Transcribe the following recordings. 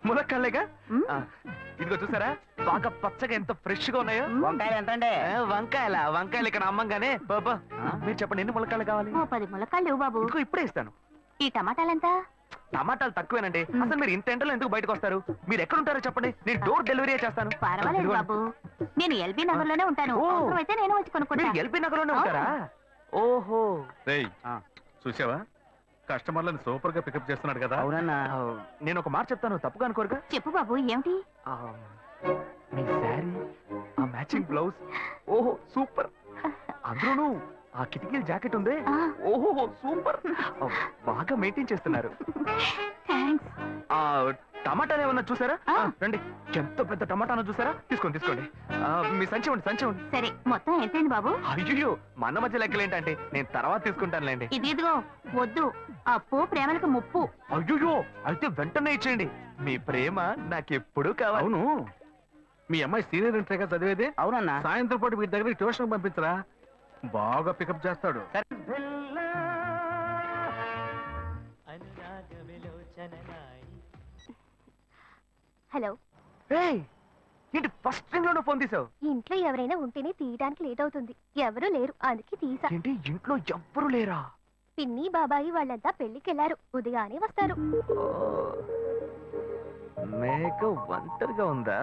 ములక్కాళ్ళేగా. ఇదిగో చూసారా బాగా పచ్చగా ఎంత ఫ్రెష్ గా ఉన్నాయో. వంకాయలు ఎంత అండి? వంకాయలు ఇక్కడ అమ్మంగానే బాబా మీరు చెప్పండి ఎన్ని ములక్కాళ్ళు కావాలి? 10 ములక్కాళ్ళు లేవు బాబు. ఇదిగో ఇప్పుడే ఇస్తాను. ఈ టమాటాలు ఎంత? టమాటాలు తక్కువేనండి. అసలు మీరు ఇంత ఎండలో ఎందుకు బయటకు వస్తారు? మీరు ఎక్కడ ఉంటారో చెప్పండి, నేను డోర్ డెలివరీ చేస్తాను. పర్వాలేదు బాబు, నేను ఎల్బీ నగర్ లోనే ఉంటాను. అయితే నేను వచ్చి కొనుక్కుంటా. ఎల్బీ నగర్ లోనే ఉంటారా? ఓహో. చూసావా కస్టమర్లను సూపర్ గా పికప్ చేస్తున్నాడు కదా. అవునన్నా. నేను ఒక మాట చెప్తాను, తప్పుగా అనుకోరుగా? చెప్పు బాబు, ఏమిటి? మీ శారీ, ఆ మ్యాచింగ్ బ్లౌజ్, ఓహో సూపర్. అందులోనూ ఆ కిటికీల జాకెట్ ఉంది, ఓహో సూపర్. బాగా మెయింటైన్ చేస్తున్నారు. టమాటాలు ఏమన్నా చూసారా? రండి, ఎంత పెద్ద టమాటాను చూసారా? తీసుకోండి తీసుకోండి. మీ సంచి ఉండి సంచి ఉండి. సరే, మొత్తం ఎంతైంది బాబు? అయ్యో మన మధ్య లెక్కలు ఏంటంటే నేను తర్వాత తీసుకుంటానులేండి. ఇదిగో వద్దు, అప్పు ప్రేమలకు ముప్పు. అయ్యో అయితే వెంటనే ఇచ్చేయండి, మీ ప్రేమ నాకెప్పుడు కావాలి. అవును, మీ అమ్మాయి సీనియర్ ఇంటర్గా చదివేది? అవునన్నా. సాయంత్రం పాటు వీటి దగ్గర ట్యూషన్ పంపించరా, బాగా పికప్ చేస్తాడు. హలో. ఏంటి ఫస్ట్ రింగ్ లోనే ఫోన్ తీసావు? ఇంట్లో ఎవరైనా ఉంటేనే తీయడానికి లేట్ అవుతుంది, ఎవరూ లేరు అందుకే తీసా. ఏంటి ఇంట్లో ఎవ్వరు లేరా? పిన్ని బాబాయి వాళ్ళంతా పెళ్లికెళ్లారు, ఉదయానే వస్తారు. మేక ఒంటరిగా ఉందా?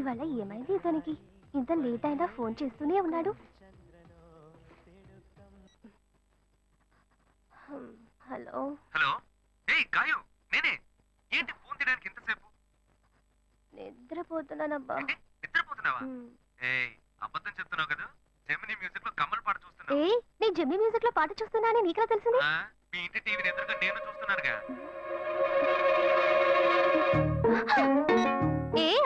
ఇవాళ ఏమైంది ఇతనికి? ఇంత లేట్ అయినా ఫోన్ చేస్తూనే ఉన్నాడు. Hello hello. గాయు నేనే. ఏంటి ఫోన్ తీయడానికి ఎంతసేపు? నిద్రపోతున్నానబ్బా. నిద్రపోతున్నావా? అబద్ధం చెప్తున్నావు కదా. జెమినీ మ్యూజిక్ లో కమల్ పాట చూస్తున్నా. నేను జెమినీ మ్యూజిక్ లో పాట చూస్తున్నానే నీకెలా తెలిసింది? మీ ఇంటి టీవీని ఎదురుగా నేను చూస్తున్నానుగా.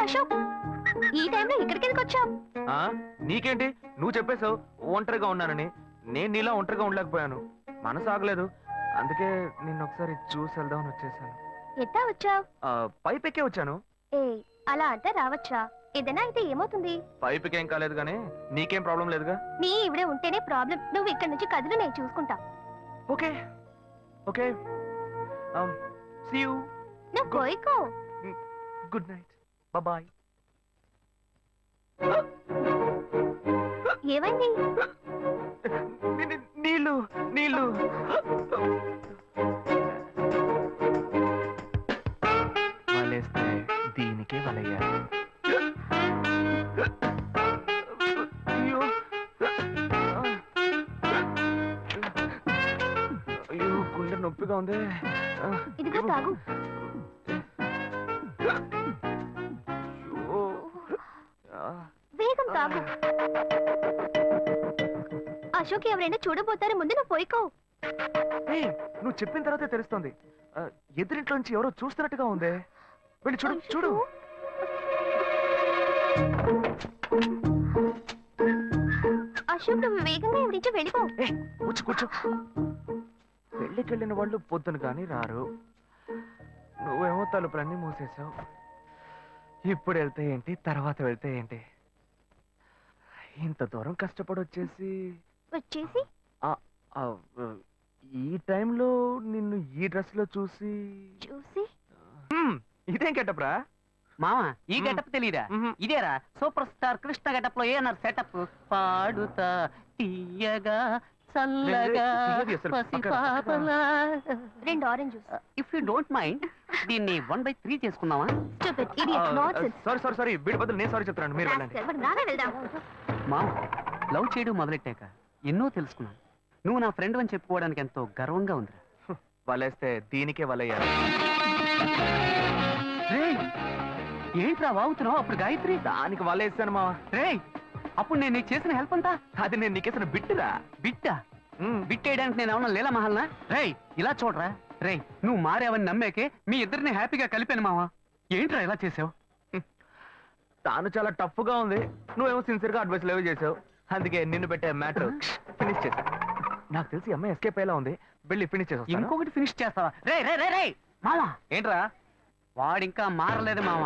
అశోక్, ఈ టైంలో ఇక్కడికి ఎందుకు వచ్చావు? నీకేంటి, నువ్వు చెప్పేశావు ఒంటరిగా ఉన్నానని. నేను నీలా ఒంటరిగా ఉండలేకపోయాను, మనసు ఆగలేదు. అందుకే నిన్న ఒకసారి చూసి వెళ్దామని వచ్చేసాను. ఎట్టా వచ్చావు? పైపెక్కే వచ్చాను. అలా అంటే రావచ్చా? ఏదైనా అయితే ఏమవుతుంది? పైపెక్కేం కాలేదు గానీ నీకేం ప్రాబ్లం లేదుగా. నీ ఇవిడే ఉంటేనే ప్రాబ్లం. నువ్వు ఇక్కడ నుంచి కదులు, నేను చూసుకుంటా. Okay okay. See you. నువ్వు పోయికో. Good night, bye. ఏమైంది? నీళ్ళు నీళ్ళు. వలేస్తే దీనికే వలయ్యారు. అయ్యో అయ్యో గుండె నొప్పిగా ఉంది. ఇదిగో తాగు. వేగం తాగు. అశోక్ ఎవరైనా చూడబోతారు, ముందు నువ్వు పోయికో. నువ్వు చెప్పిన తర్వాతే తెలుస్తుంది. ఎదురింట్లోంచి ఎవరో చూస్తున్నట్టుగా ఉంది. వెళ్ళి చూడు చూడు. అశోక్, నువ్వు వేగంగా ఇవి నుంచి వెళ్ళిపో. కూర్చో కూర్చో. పెళ్ళికెళ్ళిన వాళ్ళు పొద్దున కానీ రారు, నువ్వేమో తలుపులన్నీ మూసేశావు. ఇప్పుడు వెళ్తే ఏంటి, తర్వాత వెళ్తే ఏంటి? ఇంత దూరం కష్టపడి వచ్చేసి ఈ టైంలో నిన్ను ఈ డ్రెస్ లో చూసి ఇదేం గెటప్రా మామ? ఈ గెటప్ తెలీదా? ఇదేరా సూపర్ స్టార్ కృష్ణ గెటప్ లో ఏమన్నారు సెటప్? పాడుతా తీయగా చల్లగా పసిపాపలా. 2 orange juice. If you don't mind దీన్ని 1/3 చేసుకుందామా? సారీ వీడి బదులు నేను సారీ చెప్తాను, మీరు వెళ్ళండి. మామ, లవ్ చేయడం మొదలెట్టాక ఎన్నో తెలుసుకున్నాను. నువ్వు నా ఫ్రెండ్ అని చెప్పుకోవడానికి ఎంతో గర్వంగా ఉందిరా. వలేస్తే దీనికే వలయ్యారు. ఏంట్రా వాగుతున్నావు? అప్పుడు గాయత్రి దానికి వలేస్తాను మా. అప్పుడు నేను నీకు చేసిన హెల్ప్ అంతా అది నేను నీకేసిన బిట్టురా. బిట్టా? బిట్టేయడానికి నేను ఏమన్నా లీలా మహల్నా? ఇలా చూడరా నువ్వు మారావని నమ్మేకే మీ ఇద్దరిని హ్యాపీగా కలిపాను మావా. ఏంట్రా ఇలా చేసావు? తాను చాలా టఫ్ గా ఉంది, నువ్వేమో సిన్సియర్ గా అడ్వైస్ లేవు చేసావు. అందుకే నిన్ను పెట్టే మ్యాటర్ ఫినిష్ చేసా. నాకు తెలిసి అమ్మాయి ఎస్కేప్ అయ్యేలా ఉంది, వెళ్ళి ఫినిష్ చేసా. ఇంకొకటి ఫినిష్ చేస్తావా? మావా ఏంట్రా? వాడింకా మారలేదు మామ.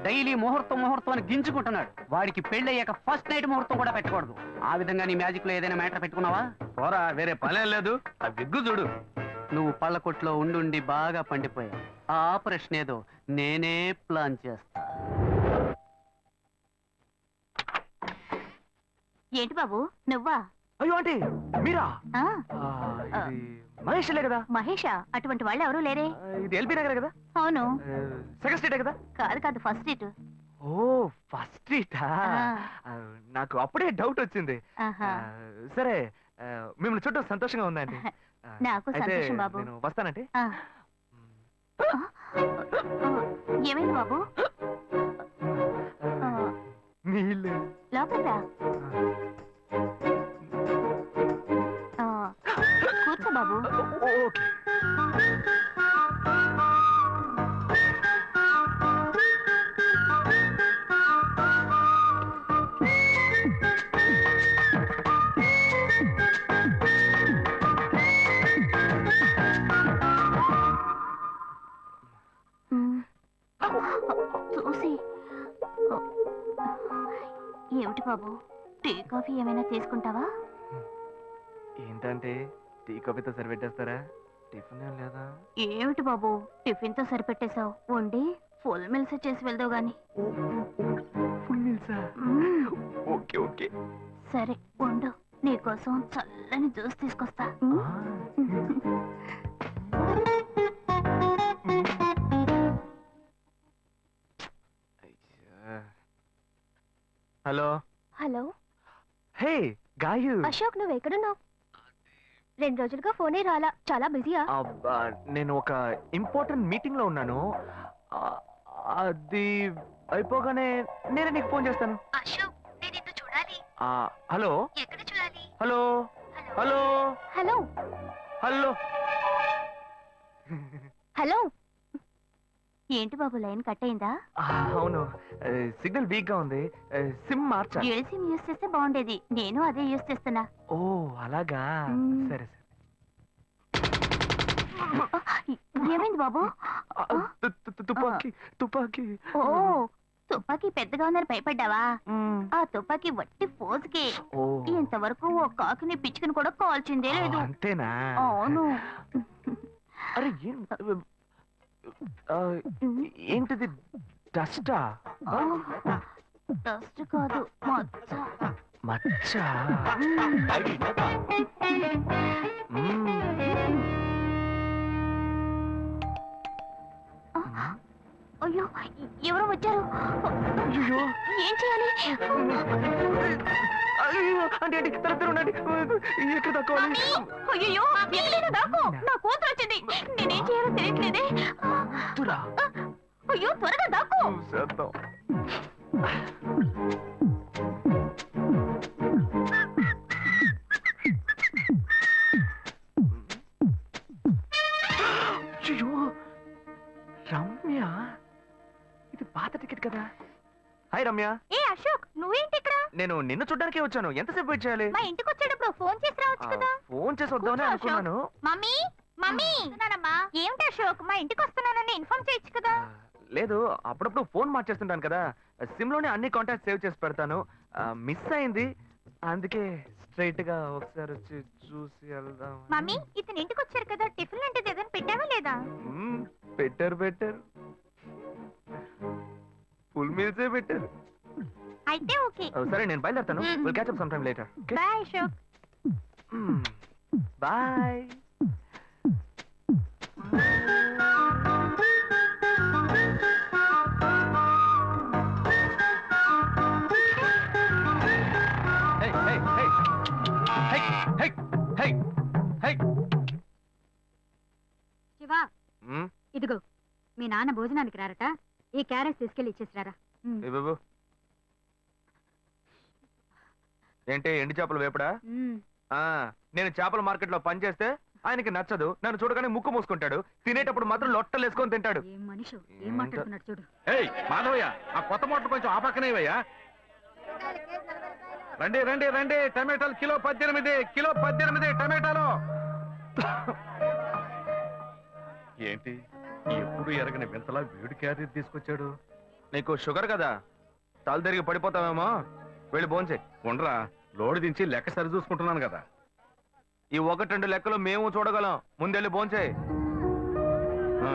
డైలీ ముహూర్తం ముహూర్తం అని గింజుకుంటున్నాడు. వాడికి పెళ్ళయ్యాక ఫస్ట్ నైట్ ముహూర్తం కూడా పెట్టకూడదు. ఆ విధంగా నీ మ్యాజిక్ లో ఏదైనా మ్యాటర్ పెట్టుకున్నావా? పోరా, వేరే పనేం లేదు. ఆ విగ్గు చూడు. నువ్వు పళ్ళ కొట్లో ఉండి బాగా పండిపోయావు. ఆ ఆపరేషన్ ఏదో నేనే ప్లాన్ చేస్తా. ఏంటి బాబు నువ్వా? అయ్యో ఆంటీ, మీరా? ఆ, ఇది మహేష్లే కదా? మహేషా? అటువంటి వాళ్ళు ఎవరూ లేరే. ఇది ఎల్బీ నగర్ కదా? అవును. సెకండ్ స్ట్రీటే కదా? కాదు ఫస్ట్ సీట్. ఓ, ఫస్ట్ స్ట్రీటా? నాకు అప్పుడే డౌట్ వచ్చింది. సరే, మిమ్మల్ని చుట్టూ సంతోషంగా ఉందండి. నాకు సంతోషం బాబు. నేను వస్తానంటే. ఏమైంది బాబు? నీళ్ళు. లోపలికి రా. కూర్చో బాబు. ఓకే. చూసి ఏమిటి బాబు, టీ కాఫీ ఏమైనా తీసుకుంటావా? ఏంటంటే టీ కాఫీతో సరిపెట్టేస్తారా? టిఫిన్ ఏం లేదా? ఏమిటి బాబు, టిఫిన్ తో సరిపెట్టేశావు. వండి ఫుల్ మిల్స్ చేసి వెళ్దావు గాని. ఫుల్ మీల్సా? Okay okay. సరే వండు, నీకోసం చల్లని జ్యూస్ తీసుకొస్తా. Hello. Hello. Hey Gayu. Ashok, నువ్వు ఎక్కడున్నావు? 2 రోజులుగా ఫోనే రాలా. చాలా బిజీయా? నేను ఒక ఇంపార్టెంట్ మీటింగ్ లో ఉన్నాను. అది అయిపోగానే నేనే నీకు ఫోన్ చేస్తాను. అశోక్, నేను నిన్ను చూడాలి. హలో. ఎక్కడ చూడాలి? Hello hello hello hello hello. ఏంటి బాబు, లైన్ కట్ అయిందా? అవును, సిగ్నల్ వీక్ గా ఉంది. సిమ్ మార్చా. డ్యూయల్ సిమ్ యూస్ చేస్తే బాగుండేది. నేను అదే యూస్ చేస్తున్నా. ఓ అలాగా. సరే సరే. ఏమైంది బాబు? తుపాకీ తుపాకీ. ఓ, తుపాకీ పెద్దగా ఉందని భయపడ్డావా? ఆ తుపాకీ వట్టి ఫోజుకే. ఇంతవరకు ఓ కాకిని పిచ్చుకుని కూడా కాల్చిందే లేదు. అంతేనా? అవును. అరే ఏంటిది? డస్టా? డస్ట్ కాదు, మచ్చ. మచ్చ? అయ్యో, ఎవరో వచ్చారు. అయ్యో, ఏం చేయాలి? అయ్యో అంటే ఉండండి. ఎక్కడ తక్కువాలి? అయ్యో, ఎక్కడైనా దాక్కో. నా కూతురు వచ్చింది. నేనేం చేయాలో తెలియట్లేదే. అయ్యో, త్వరగా దాక్కో. అయ్యో, రమ్య, ఇది పాత టికెట్ కదా? హాయ్ రమ్య. ఏ అశోక్, నువ్వేంటి ఇక్కడ? నేను నిన్ను చూడ్డానికే వచ్చాను. ఎంతసేపు వెయిట్ చేయాలి? మా ఇంటికి వచ్చేటప్పుడు ఫోన్ చేసి రావచ్చు కదా. ఫోన్ చేసి వద్దామని అనుకున్నాను. మమ్మీ మమ్మీ, ఏమిటి అశోక్, మా ఇంటికి వస్తున్నానని ఇన్ఫార్మ్ చేయొచ్చు కదా. లేదు, అప్పుడప్పుడు ఫోన్ మార్చేస్తుంటాను కదా. సిమ్ లోనే అన్ని కాంటాక్ట్ సేవ్ చేసి పెడతాను. మిస్ అయింది, అందుకే స్ట్రైట్ గా ఒకసారి వచ్చి చూసి వెళ్దాం. మమ్మీ, ఇతను ఇంటికి వచ్చారు కదా, టిఫిన్ అంటే ఏదైనా పెట్టావా లేదా? పెట్టారు. ఫుల్ మీల్సే పెట్టారు. అయితే ఓకే. సరే, నేను బయలుదేరుతాను. Will catch up some time later. Bye Ashok. Bye. Shiva, ఇదిగో మీ నాన్న భోజనానికి రారట. ఈ క్యారెట్ తీసుకెళ్లి ఇచ్చేసిరారా. బాబు, ఏంటి ఎండి చేపలు వేపడా? నేను చేపల మార్కెట్ లో పనిచేస్తే ఆయనకి నచ్చదు. నన్ను చూడగానే ముక్కు మూసుకుంటాడు. తినేటప్పుడు మాత్రం లొట్టలు వేసుకొని తింటాడు. ఏం మనిషి, ఏం మాట్లాడుతున్నాడు చూడు. మాధవయ్య, ఆ కొత్త మోటార్ కొంచెం ఆ పక్కనేవయ్యా. రండి. టమాటాలు కిలో 18 టమాటాలు. ఏంటి ఎప్పుడు ఎరగని వింతలా వేడి క్యారియర్ తీసుకొచ్చాడు. నీకు షుగర్ కదా, తల తిరిగి పడిపోతావేమో. వెళ్ళి భోంచేయి. ఉండరా, లోడు దించి లెక్క సరి చూసుకుంటున్నాను కదా. ఈ 1-2 లెక్కలు మేము చూడగలం. ముందెళ్ళి భోంచేయి. ఆ,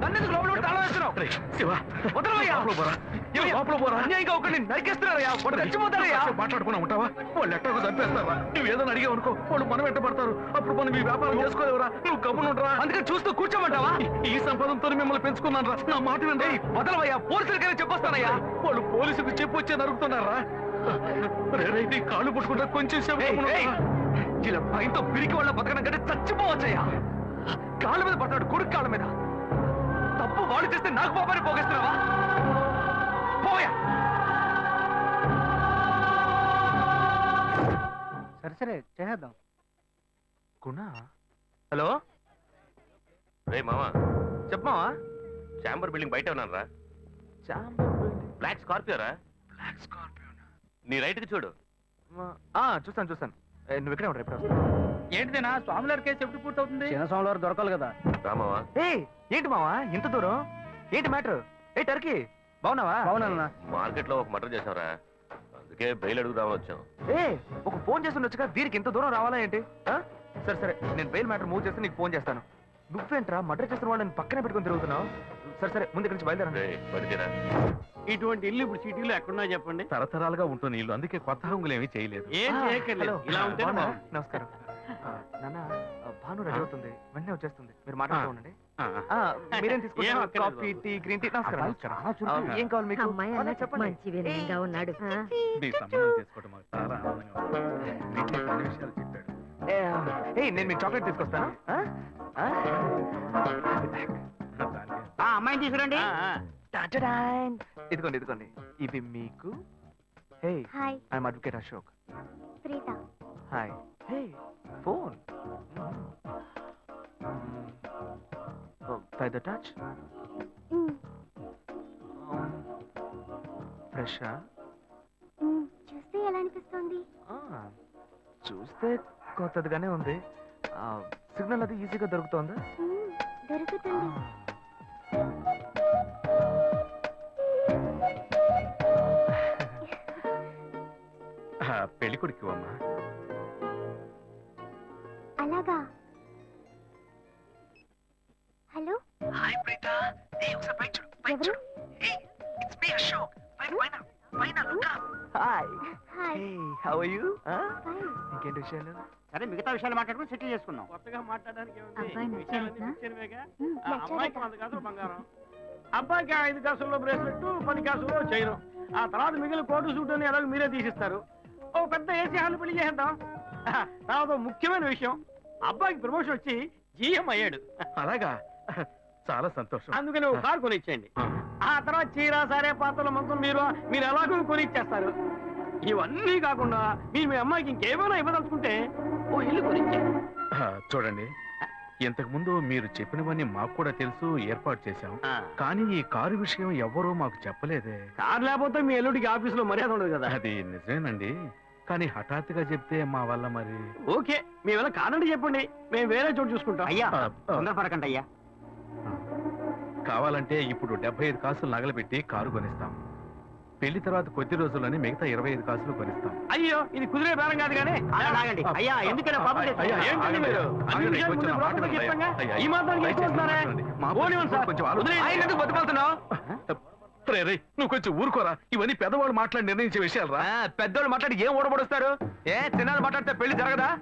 నన్నెందుకు లోపల పెట్టి తాళం వేస్తున్నావు? రేయ్, శివ, వదలవయ్యా. లోపల పోరా. లోపల పోరా. అన్యాయంగా ఒకరిని నరికేస్తున్నారయ్యా. వాడు చచ్చిపోతారయ్యా. మాట్లాడుకున్నా ఉంటావా? వాళ్ళు ఎట్టకు చంపేస్తారా? నువ్వు ఏదైనా అడిగావు అనుకో, వాళ్ళు మనం వెంట పడతారు. అప్పుడు మనం ఈ వ్యాపారం చేసుకోలేవురా. నువ్వు గమ్మునుంటరా. అందుకని చూస్తూ కూర్చోమంటావా? ఈ సంపాదనతో మిమ్మల్ని పెంచుకున్నాను రా. నా మాట వినండి. వదలవయ్యా. పోలీసులకైనా చెప్పొస్తానయ్యా. వాళ్ళు పోలీసులకు చెప్పొచ్చే నరుకుతున్నారా? రేయ్, నీ కాళ్ళు పుట్టుకుంటా కొంచెం సేపు ఏయ్, గమ్మునుండరా. ఏయ్, ఇలా భయంతో పిరికి వాళ్ళ బతకడం కంటే చచ్చిపోవచ్చయ్యా. కాళ్ళ మీద పడతాడు, కొడుకు కాళ్ళ మీద. తప్పు వాళ్ళు చేస్తే నాకు పాపాన్ని పోగేస్తున్నావా? పోయా. సరే చేద్దాం. గుణ, హలో రే మామా, చెప్పమావా? చాంబర్ బిల్డింగ్ బయట ఉన్నాను రా. బ్లాక్ స్కార్పియో రా. Black Scorpio. నీ రైట్ కి చూడు. చూస్తాను. నువ్వు ఇక్కడే ఉంటావు, ఎప్పుడు వస్తావు? ఏంటిదేనా స్వామివారి కేసు ఎప్పుడు పూర్తవుతుంది? చిన్న స్వామివారు దొరకాలి కదా. రా మావా. ఏంటి మావా ఇంత దూరం? ఏంటి మ్యాటర్? ఏ టర్కీ, బాగున్నావా? అవునన్నా. మార్కెట్ లో ఒక మర్డర్ చేసావురా, అందుకే బెయిల్ అడుగుదామని వచ్చాం. ఒక ఫోన్ చేసి ఉండొచ్చుగా, దీనికి ఇంత దూరం రావాలా ఏంటి? సరే నేను బెయిల్ మ్యాటర్ మూవ్ చేస్తే నీకు ఫోన్ చేస్తాను. నువ్వేంట్రా మర్డర్ చేస్తున్న వాళ్ళని పక్కనే పెట్టుకుని తిరుగుతున్నావు? సరే ముందు ఇక్కడి నుంచి బయలుదేరండి. రేయ్, బడితేరా. ఇటువంటి ఇల్లు ఇప్పుడు సిటీలో ఎక్కడున్నా చెప్పండి. తరతరాలుగా ఉంటుంది ఇల్లు, అందుకే కొత్త హంగులు ఏమీ చేయలేదు. ఏం చేయక్కర్లేదు, ఇలా ఉంటే బాగున్నా? నమస్కారం. నాన్న, భాను రెడీ అవుతుంది, వెంటనే వచ్చేస్తుంది. మీరు మాట్లాడుతూ ఉండండి. మీరేం ఏం తీసుకుంటారు? అక్కర్లేదు కాఫీ, టీ, గ్రీన్ టీ? నమస్కారం. ఏం కావాలి మీకు? చెప్పండి. మంచి వినయంగా ఉన్నాడు. నీ సంబంధం చేసుకోవడం మాకు చాలా ఆనందంగా ఉంది. నీకు కొన్ని విషయాలు చెప్పాడు. నేను మీకు చాక్లెట్ తీసుకొస్తాను. దానికి అమ్మాయిని తీసుకురండి. టాటాడాన్. ఇదిగోండి ఇవి మీకు. Hey, hi I'm advocate Ashok. Preetha. Hi. Hey, phone. By the touch. ఫ్రెషా? చూస్తే ఎలా అనిపిస్తుంది? చూస్తే కొత్తదిగానే ఉంది. సిగ్నల్ అది ఈజీగా దొరుకుతోందా? దొరుకుతుంది. పెళ్లి కొడుకు అమ్మా. అలాగా. Hello, hi Preetha. ఒకసారి పైకి చూడు. ఎవరు? It's me, Ashok. Pine, look up. Hi. Hi. Hey, how are you? Fine. ఇంకేంటి విషయాలు? సరే మిగతా విషయాలు మాట్లాడుకుని సెటిల్ చేసుకుందాం. కొత్తగా మాట్లాడడానికి ఏముంది? అబ్బాయి నచ్చాడా? విషయాలన్నీ నిశ్చయమేగా. ఆ నచ్చాడట. అమ్మాయికి 100 కాసులు బంగారం, అబ్బాయికి 5 కాసుల్లో బ్రేస్లెట్, 10 కాసుల్లో చైను. ఆ తర్వాత మిగిలిన కోటు సూట్ అని ఎలాగో మీరే తీసిస్తారు. ఓ పెద్ద ఏసీ హాల్ పెళ్లి చేద్దాం. తర్వాత ముఖ్యమైన విషయం, అబ్బాయికి ప్రమోషన్ వచ్చి జీఎం అయ్యాడు. అలాగా, చాలా సంతోషం. అందుకని ఒక కారు కొనిచ్చేయండి. ఆ తర్వాత చీర సారే పాత్రల మొత్తం మీరు ఎలాగో కొనిచ్చేస్తారు. ఇవన్నీ కాకుండా మీరు మీ అమ్మాయికి ఇంకేమైనా ఇవ్వదలుచుకుంటే ఓ ఇల్లు కొనిచ్చేయండి. చూడండి, ఇంతకు ముందు మీరు చెప్పినవన్నీ మాకు కూడా తెలుసు, ఏర్పాటు చేశాం. కానీ ఈ కారు విషయం ఎవ్వరూ మాకు చెప్పలేదే. కారు లేకపోతే మీ ఎల్లుడికి ఆఫీసులో మర్యాద ఉండదు కదా. అది నిజమేనండి, కానీ హఠాత్తుగా చెప్తే మా వల్ల మరి. ఓకే, మీ వల్ల కాదండి చెప్పండి, మేము వేరే చోటు చూసుకుంటాం. అయ్యా ఆ, తొందరపడకండి అయ్యా. కావాలంటే ఇప్పుడు 75 కాసులు నగలబెట్టి కారు కొనిస్తాం. పెళ్లి తర్వాత కొద్ది రోజుల్లోనే మిగతా 25 కాసులు కొనిస్తాం. అయ్యో, ఇది కుదిరే బేరం కాదు కానీ. ఆగండి అయ్యా, ఎందుకైనా పాపం అయ్యా, ఏంటండి మీరు? అన్ని ఆగండి, విషయాలు కొంచెం ముందు మాట్లాడండి. బ్రోకర్కి చెప్పంగా, అయ్యా, ఈ మాత్రానికి దయచేసి ఎక్కువ మాట్లాడండి. మా పోనివ్వండి సార్. కొంచెం ఆలోచించండి. వదిలేయండి. ఆయన ఎందుకు బతుకుతున్నావు? రే, నువ్వు కొంచెం ఊరుకోరా. ఇవన్నీ పెద్దవాళ్ళు మాట్లాడి నిర్ణయించే విషయాలు రా. పెద్దోళ్ళు మాట్లాడి ఏం ఓడబడుస్తారు? చిన్నలు మాట్లాడితే పెళ్లి జరగదా?